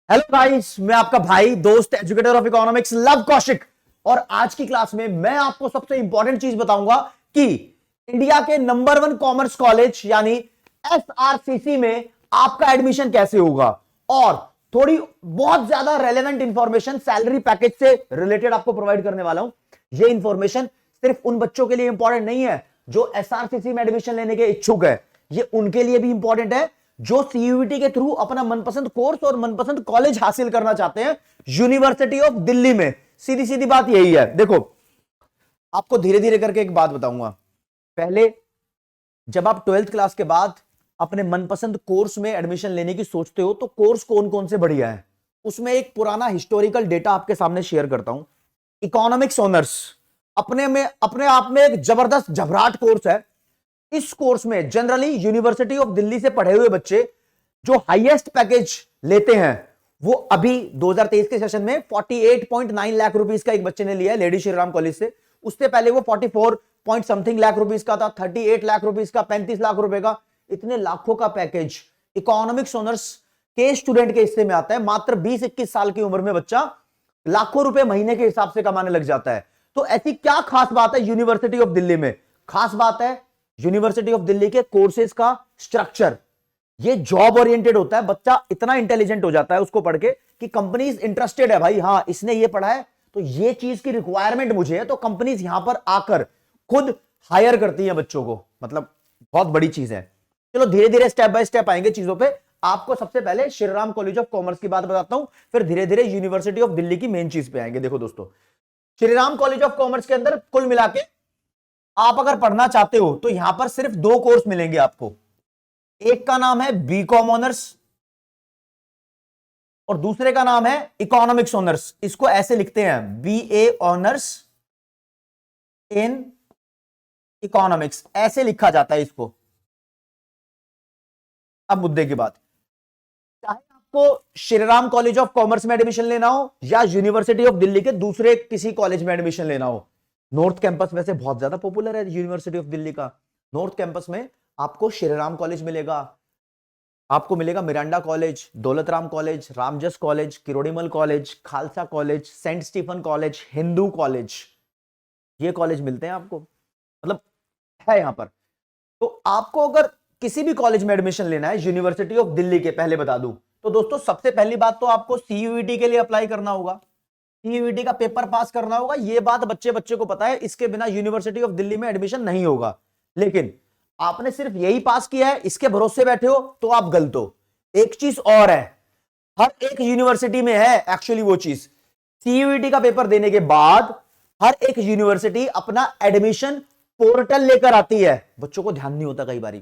Hello guys, मैं आपका भाई दोस्त educator of economics love Kaushik. और आज की क्लास में मैं आपको सबसे इंपॉर्टेंट चीज बताऊंगा कि इंडिया के नंबर 1 कॉमर्स कॉलेज यानी एसआरसीसी में आपका एडमिशन कैसे होगा और थोड़ी बहुत ज्यादा रेलेवेंट इंफॉर्मेशन सैलरी पैकेज से रिलेटेड आपको प्रोवाइड करने वाला हूं। यह इंफॉर्मेशन सिर्फ उन बच्चों के लिए इंपॉर्टेंट नहीं है जो एसआरसीसी में एडमिशन लेने के इच्छुक है, यह उनके लिए भी इंपॉर्टेंट है जो सीयूईटी के थ्रू अपना मनपसंद कोर्स और मनपसंद कॉलेज हासिल करना चाहते हैं यूनिवर्सिटी ऑफ दिल्ली में। सीधी सीधी बात यही है। देखो, आपको धीरे धीरे करके एक बात बताऊंगा। पहले जब आप 12th क्लास के बाद अपने मनपसंद कोर्स में एडमिशन लेने की सोचते हो तो कोर्स कौन कौन से बढ़िया है, उसमें एक पुराना हिस्टोरिकल डेटा आपके सामने शेयर करता हूं। इकोनॉमिक्स ऑनर्स अपने आप में एक जबरदस्त झबराट कोर्स है। इस कोर्स में जनरली यूनिवर्सिटी ऑफ दिल्ली से पढ़े हुए बच्चे जो हाईएस्ट पैकेज लेते हैं वो अभी 2023 के सेशन में 48.9 लाख रुपीस का एक बच्चे ने लिया है लेडी श्री राम कॉलेज से। उससे पहले वो 44 पॉइंट समथिंग लाख रुपीस का था, 38 लाख रुपीस का, 35 लाख रुपए का। इतने लाखों का पैकेज इकोनॉमिक्स ऑनर्स के स्टूडेंट के हिस्से में आता है। मात्र 20-21 साल की उम्र में बच्चा लाखों रुपए महीने के हिसाब से कमाने लग जाता है। तो ऐसी क्या खास बात है यूनिवर्सिटी ऑफ दिल्ली में? खास बात है यूनिवर्सिटी ऑफ दिल्ली के कोर्सेज का स्ट्रक्चर। ये जॉब ओरिएंटेड होता है। बच्चा इतना इंटेलिजेंट हो जाता है उसको पढ़ के कि कंपनीज इंटरेस्टेड है, भाई हाँ इसने ये पढ़ा है तो ये चीज की रिक्वायरमेंट मुझे है, तो कंपनीज यहां पर आकर खुद हायर करती हैं बच्चों को। मतलब बहुत बड़ी चीज है। चलो धीरे धीरे स्टेप बाय स्टेप आएंगे चीजों पे। आपको सबसे पहले श्रीराम कॉलेज ऑफ कॉमर्स की बात बताता हूं, फिर धीरे धीरे यूनिवर्सिटी ऑफ दिल्ली की मेन चीज पे आएंगे। देखो दोस्तों, श्रीराम कॉलेज ऑफ कॉमर्स के अंदर कुल मिला के आप अगर पढ़ना चाहते हो तो यहां पर सिर्फ 2 कोर्स मिलेंगे आपको। एक का नाम है बीकॉम ऑनर्स और दूसरे का नाम है इकोनॉमिक्स ऑनर्स। इसको ऐसे लिखते हैं बीए ऑनर्स इन इकोनॉमिक्स, ऐसे लिखा जाता है इसको। अब मुद्दे की बात, चाहे आपको श्रीराम कॉलेज ऑफ कॉमर्स में एडमिशन लेना हो या यूनिवर्सिटी ऑफ दिल्ली के दूसरे किसी कॉलेज में एडमिशन लेना हो, नॉर्थ कैंपस वैसे बहुत ज्यादा पॉपुलर है यूनिवर्सिटी ऑफ दिल्ली का। नॉर्थ कैंपस में आपको श्रीराम कॉलेज मिलेगा, आपको मिलेगा Miranda college, Daulat Ram college, Ramjas college, Kirorimal college, Khalsa college, saint Stephen college, Hindu college. ये कॉलेज मिलते हैं आपको, मतलब है यहां पर। तो आपको अगर किसी भी कॉलेज में एडमिशन लेना है यूनिवर्सिटी ऑफ दिल्ली के, पहले बता दूं तो दोस्तों सबसे पहली बात तो आपको सीयूईटी के लिए अप्लाई करना होगा, सीयूईटी का पेपर पास करना होगा। यह बात बच्चे को पता है, इसके बिना यूनिवर्सिटी ऑफ दिल्ली में एडमिशन नहीं होगा। लेकिन आपने सिर्फ यही पास किया है, इसके भरोसे बैठे हो तो आप गलत हो। एक चीज और है, हर एक यूनिवर्सिटी में है एक्चुअली वो चीज। सीयूईटी का पेपर देने के बाद हर एक यूनिवर्सिटी अपना एडमिशन पोर्टल लेकर आती है। बच्चों को ध्यान नहीं होता कई बारी,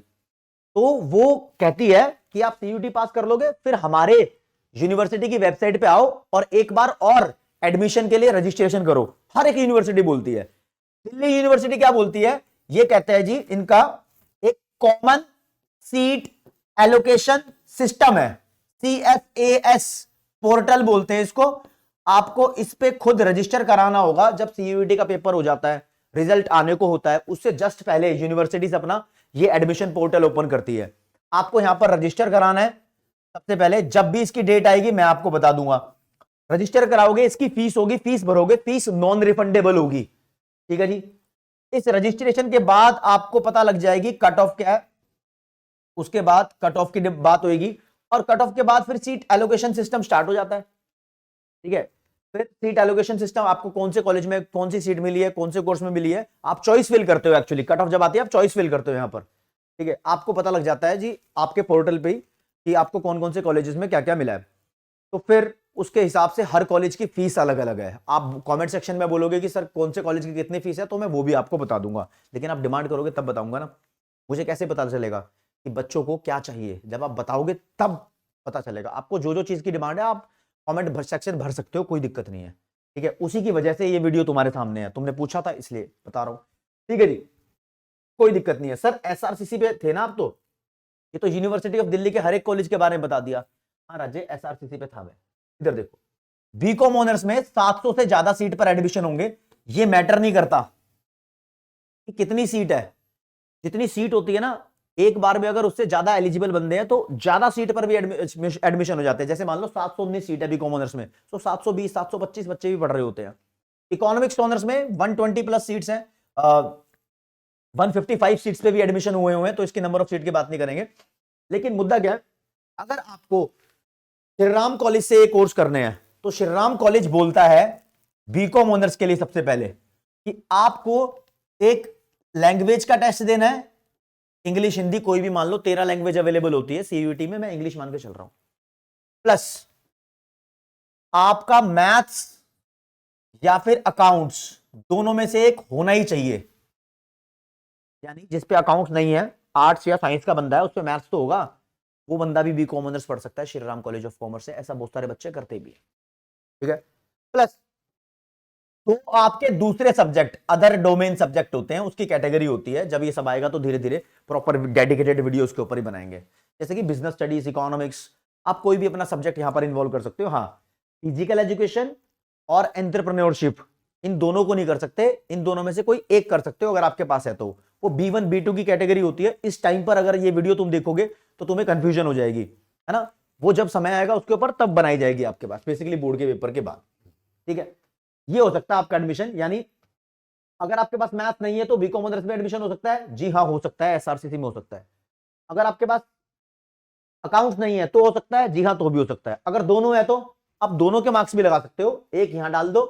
तो वो कहती है कि आप सीयूईटी पास कर लोगे फिर हमारे यूनिवर्सिटी की वेबसाइट पे आओ और एक बार और एडमिशन के लिए रजिस्ट्रेशन करो। हर एक यूनिवर्सिटी बोलती है। दिल्ली यूनिवर्सिटी क्या बोलती है? ये कहता है जी इनका एक कॉमन सीट एलोकेशन सिस्टम है, CSAS पोर्टल बोलते हैं इसको। आपको इस पे खुद रजिस्टर कराना होगा। जब सीयूईटी का पेपर हो जाता है, रिजल्ट आने को होता है, उससे जस्ट पहले यूनिवर्सिटी से अपना ये एडमिशन पोर्टल ओपन करती है। आपको यहां पर रजिस्टर कराना है। सबसे पहले जब भी इसकी डेट आएगी मैं आपको बता दूंगा। रजिस्टर कराओगे, इसकी फीस होगी, फीस भरोगे, फीस नॉन रिफंडेबल होगी। ठीक है जी। इस रजिस्ट्रेशन के बाद आपको पता लग जाएगी कट ऑफ क्या है, उसके बाद कट ऑफ की बात होगी और कट ऑफ के बाद फिर सीट एलोकेशन सिस्टम स्टार्ट हो जाता है। ठीक है, फिर सीट एलोकेशन सिस्टम, आपको कौन से कॉलेज में कौन सी सीट मिली है, कौन से कोर्स में मिली है, आप चॉइस फिल करते हो। एक्चुअली कट ऑफ जब आती है आप चॉइस फिल करते हो यहां पर। ठीक है, आपको पता लग जाता है जी आपके पोर्टल पे ही कि आपको कौन कौन से कॉलेजेस में क्या क्या मिला है। तो फिर उसके हिसाब से हर कॉलेज की फीस अलग अलग है। आप कमेंट सेक्शन में बोलोगे कि सर कौन से कॉलेज की कितनी फीस है, तो मैं वो भी आपको बता दूंगा। लेकिन आप डिमांड करोगे तब बताऊंगा ना। मुझे कैसे पता चलेगा कि बच्चों को क्या चाहिए? जब आप बताओगे तब पता चलेगा। आपको जो जो चीज की डिमांड है आप कमेंट सेक्शन भर सकते हो, कोई दिक्कत नहीं है। ठीक है, उसी की वजह से ये वीडियो तुम्हारे सामने है, तुमने पूछा था इसलिए बता रहा हूं। ठीक है जी, कोई दिक्कत नहीं है। सर एसआरसीसी पे थे ना आप, तो ये तो यूनिवर्सिटी ऑफ दिल्ली के हर एक कॉलेज के बारे में बता दिया। हाँ राजे, एसआरसीसी पे था मैं। इधर देखो, बीकॉम ऑनर्स में 700 से ज्यादा सीट पर एडमिशन होंगे। ये मैटर नहीं करता कि कितनी सीट है, जितनी सीट होती है ना एक बार में अगर उससे ज्यादा एलिजिबल बंदे हैं तो ज्यादा सीट पर भी एडमिशन हो जाते हैं। जैसे मान लो 719 सीट है बीकॉम ऑनर्स में, तो 720 725 बच्चे भी पढ़ रहे होते हैं। इकोनॉमिक्स ऑनर्स में 120 प्लस सीट्स हैं, 155 सीट्स पे भी एडमिशन हुए हैं, तो इसके नंबर ऑफ सीट की बात नहीं करेंगे। लेकिन मुद्दा क्या है, अगर आपको श्रीराम कॉलेज से ये कोर्स करने हैं तो श्रीराम कॉलेज बोलता है बीकॉम ऑनर्स के लिए सबसे पहले कि आपको एक लैंग्वेज का टेस्ट देना है, इंग्लिश हिंदी कोई भी, मान लो 13 लैंग्वेज अवेलेबल होती है सीयूईटी में, मैं इंग्लिश मान के चल रहा हूं, प्लस आपका मैथ्स या फिर अकाउंट्स, दोनों में से एक होना ही चाहिए। यानी जिस पे अकाउंट्स नहीं है, आर्ट्स या साइंस का बंदा है, उस पे मैथ्स तो होगा, वो बंदा भी बीकॉम ऑनर्स पढ़ सकता है श्रीराम कॉलेज ऑफ कॉमर्स से, ऐसा बहुत सारे बच्चे करते भी है। ठीक है, प्लस तो आपके दूसरे सब्जेक्ट अदर डोमेन सब्जेक्ट होते हैं, उसकी कैटेगरी होती है। जब ये सब आएगा तो धीरे धीरे प्रॉपर डेडिकेटेड वीडियो उसके ऊपर ही बनाएंगे, जैसे कि बिजनेस स्टडीज, इकोनॉमिक्स, आप कोई भी अपना सब्जेक्ट यहां पर इन्वॉल्व कर सकते हो। हाँ, फिजिकल एजुकेशन और एंटरप्रेन्योरशिप, इन दोनों को नहीं कर सकते, इन दोनों में से कोई एक कर सकते हो अगर आपके पास है तो। वो B1 B2 की कैटेगरी होती है। इस टाइम पर अगर ये वीडियो तुम देखोगे तो तुम्हें कंफ्यूजन हो जाएगी, है ना, वो जब समय आएगा उसके ऊपर तब बनाई जाएगी आपके पास, बेसिकली बोर्ड के पेपर के बाद। ठीक है, ये हो सकता है आपका एडमिशन। यानी अगर आपके पास मैथ नहीं है तो बीकॉम ऑनर्स में एडमिशन हो सकता है, जी हाँ हो सकता है, एसआरसीसी में हो सकता है। अगर आपके पास अकाउंट्स नहीं है तो हो सकता है, जी हाँ तो भी हो सकता है। अगर दोनों है तो आप दोनों के मार्क्स भी लगा सकते हो, एक यहां डाल दो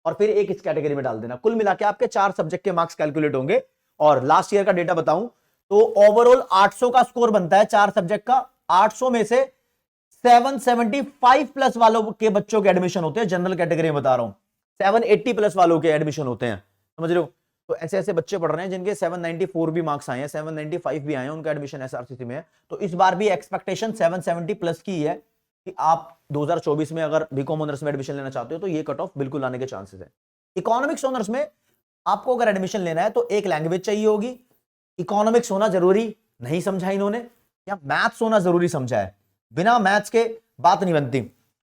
और फिर एक इस कैटेगरी में डाल देना। कुल मिला के आपके 4 सब्जेक्ट के मार्क्स कैलकुलेट होंगे। और लास्ट ईयर का डेटा बताऊं तो ओवरऑल 800 का स्कोर बनता है 4 सब्जेक्ट का। 800 में से 775 प्लस वालों के बच्चों के एडमिशन होते हैं, जनरल कैटेगरी में बता रहा हूं, 780 प्लस वालों के एडमिशन होते हैं, समझ रहे हो। तो ऐसे ऐसे बच्चे पढ़ रहे हैं जिनके 794 भी मार्क्स आए हैं, 795 भी आए हैं, उनका एडमिशन एसआरसीसी में है। तो इस बार भी एक्सपेक्टेशन 770 प्लस की है कि आप 2024 में अगर बीकॉम ऑनर्स में एडमिशन लेना चाहते हो तो ये कट ऑफ बिल्कुल आने के चांसेस है। इकोनॉमिक्स ऑनर्स में आपको अगर एडमिशन लेना है तो एक लैंग्वेज चाहिए होगी, इकोनॉमिक्स होना जरूरी नहीं समझा इन्होंने, या मैथ्स होना जरूरी समझा है। बिना मैथ्स के बात नहीं बनती,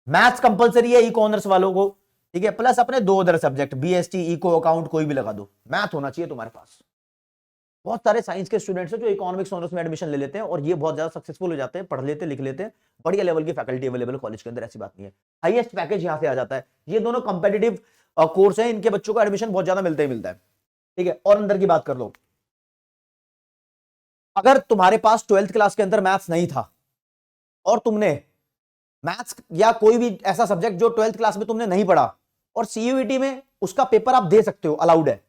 मैथ्स कंपलसरी है इको ऑनर्स वालों को, ठीक है, प्लस अपने 2 other subject BST, eco, account कोई भी लगा दो, मैथ होना चाहिए तुम्हारे पास। बहुत सारे साइंस के स्टूडेंट्स हैं जो इकोनॉमिक्स ऑनर्स में एडमिशन ले लेते हैं और ये बहुत ज्यादा सक्सेसफुल हो जाते हैं, पढ़ लेते लिख लेते हैं, बढ़िया लेवल की फैकल्टी अवेलेबल कॉलेज के अंदर, ऐसी बात नहीं है, हाईएस्ट पैकेज यहां से आ जाता है। ये दोनों कंपेटिटिव कोर्स हैं, इनके बच्चों को एडमिशन बहुत ज्यादा मिलता ही मिलता है। ठीक है, और अंदर की बात कर लो, अगर तुम्हारे पास 12th क्लास के अंदर मैथ्स नहीं था और तुमने मैथ्स या कोई भी ऐसा सब्जेक्ट जो 12th क्लास में तुमने नहीं पढ़ा और सीयूईटी में उसका पेपर आप दे सकते हो, अलाउड है।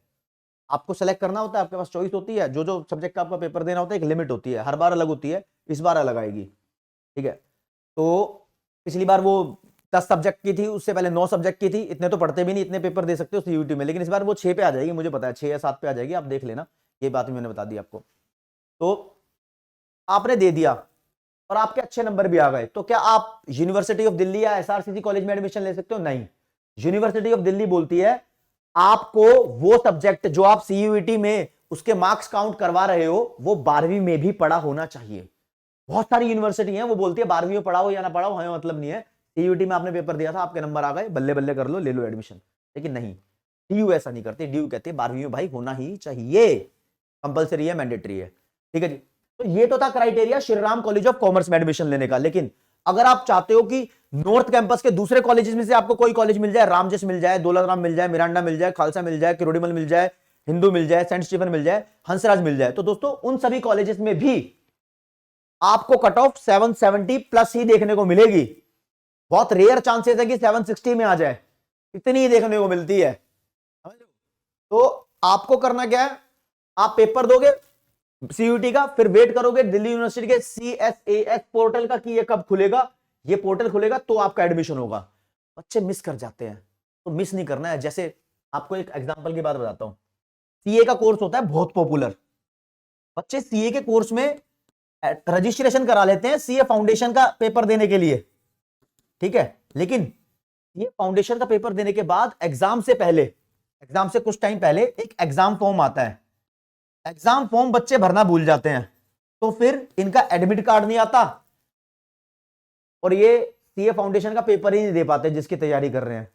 आपको सेलेक्ट करना होता है, आपके पास चॉइस होती है, जो जो सब्जेक्ट का आपका पेपर देना होता है, एक लिमिट होती है, हर बार अलग होती है, इस बार अलग आएगी। ठीक है, तो पिछली बार वो 10 सब्जेक्ट की थी, उससे पहले 9 सब्जेक्ट की थी, इतने तो पढ़ते भी नहीं, इतने पेपर दे सकते हो सीयूईटी में, लेकिन इस बार वो 6 पे आ जाएगी, मुझे पता है 6 या 7 पे आ जाएगी, आप देख लेना, ये बात भी मैंने बता दी आपको। तो आपने दे दिया और आपके अच्छे नंबर भी आ गए, तो क्या आप यूनिवर्सिटी ऑफ दिल्ली या एसआरसीसी कॉलेज में एडमिशन ले सकते हो? नहीं, यूनिवर्सिटी ऑफ दिल्ली बोलती है आपको वो सब्जेक्ट जो आप सीयूईटी में उसके मार्क्स काउंट करवा रहे हो वो 12वीं में भी पढ़ा होना चाहिए। बहुत सारी यूनिवर्सिटी हैं वो बोलती है 12वीं में पढ़ाओ या ना पढ़ाओ हमें मतलब नहीं है, सीयूईटी में आपने पेपर दिया था, आपके नंबर आ गए, बल्ले बल्ले कर लो, ले लो एडमिशन। लेकिन नहीं, डीयू ऐसा नहीं करते, डीयू कहते हैं 12वीं में भाई होना ही चाहिए, कंपलसरी है, मैंडेटरी है। ठीक है जी, तो ये तो था criteria Shriram college of commerce में एडमिशन लेने का। लेकिन अगर आप चाहते हो कि नॉर्थ कैंपस के दूसरे कॉलेजेस में से आपको कोई कॉलेज मिल जाए, रामजस मिल जाए, दौलत मिल जाए, मिरांडा मिल जाए, खालसा मिल जाए, किरोड़ीमल मिल जाए, हिंदू मिल जाए, सेंट स्टीफन मिल जाए, हंसराज मिल जाए, तो दोस्तों उन सभी कॉलेजेस में भी आपको कट ऑफ 770 प्लस ही देखने को मिलेगी। बहुत रेयर चांसेस है कि 760 में आ जाए, इतनी ही देखने को मिलती है। तो आपको करना क्या है, आप पेपर दोगे सीयूटी का, फिर वेट करोगे दिल्ली यूनिवर्सिटी के CSAS पोर्टल का कि ये कब खुलेगा, ये पोर्टल खुलेगा तो आपका एडमिशन होगा। बच्चे मिस कर जाते हैं, तो मिस नहीं करना है। जैसे आपको एक एग्जांपल की बात बताता हूं, सीए का कोर्स होता है बहुत पॉपुलर, बच्चे सीए के कोर्स में रजिस्ट्रेशन करा लेते हैं सीए फाउंडेशन का पेपर देने के लिए, ठीक है, लेकिन ये फाउंडेशन का पेपर देने के बाद एग्जाम से पहले, एग्जाम से कुछ टाइम पहले एक एग्जाम फॉर्म आता है, एग्जाम फॉर्म बच्चे भरना भूल जाते हैं, तो फिर इनका एडमिट कार्ड नहीं आता और ये सीए फाउंडेशन का पेपर ही नहीं दे पाते जिसकी तैयारी कर रहे हैं।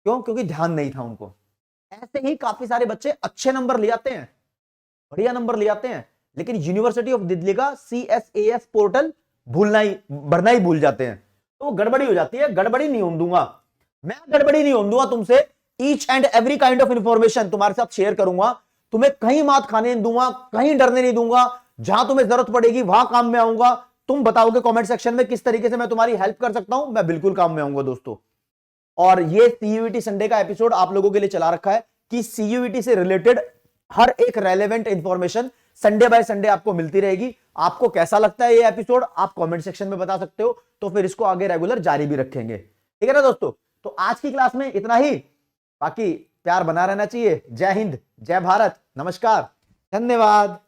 क्यों? क्योंकि ध्यान नहीं था उनको। ऐसे ही काफी सारे बच्चे अच्छे नंबर ले आते हैं, बढ़िया नंबर ले आते हैं, लेकिन यूनिवर्सिटी ऑफ दिल्ली का CSAS पोर्टल भरना ही भूल जाते हैं, तो वो गड़बड़ी हो जाती है। गड़बड़ी नहीं होने दूंगा मैं, गड़बड़ी नहीं होने दूंगा तुमसे। Each and every kind of information तुम्हारे साथ शेयर करूंगा, तुम्हें कहीं मात खाने नहीं दूंगा, कहीं डरने नहीं दूंगा। जहां तुम्हें जरूरत पड़ेगी वहां काम में आऊंगा। तुम बताओगे कमेंट सेक्शन में किस तरीके से मैं तुम्हारी हेल्प कर सकता हूं, मैं बिल्कुल काम में आऊंगा दोस्तों। और ये CUET संडे का एपिसोड आप लोगों के लिए चला रखा है कि CUET से रिलेटेड हर एक relevant information Sunday by Sunday आपको मिलती रहेगी। आपको कैसा लगता है ये एपिसोड आप कमेंट सेक्शन में बता सकते हो, तो फिर इसको आगे रेगुलर जारी भी रखेंगे, ठीक है ना दोस्तों। तो आज की क्लास में इतना ही, बाकी प्यार बना रहना चाहिए। जय हिंद, जय भारत, नमस्कार, धन्यवाद।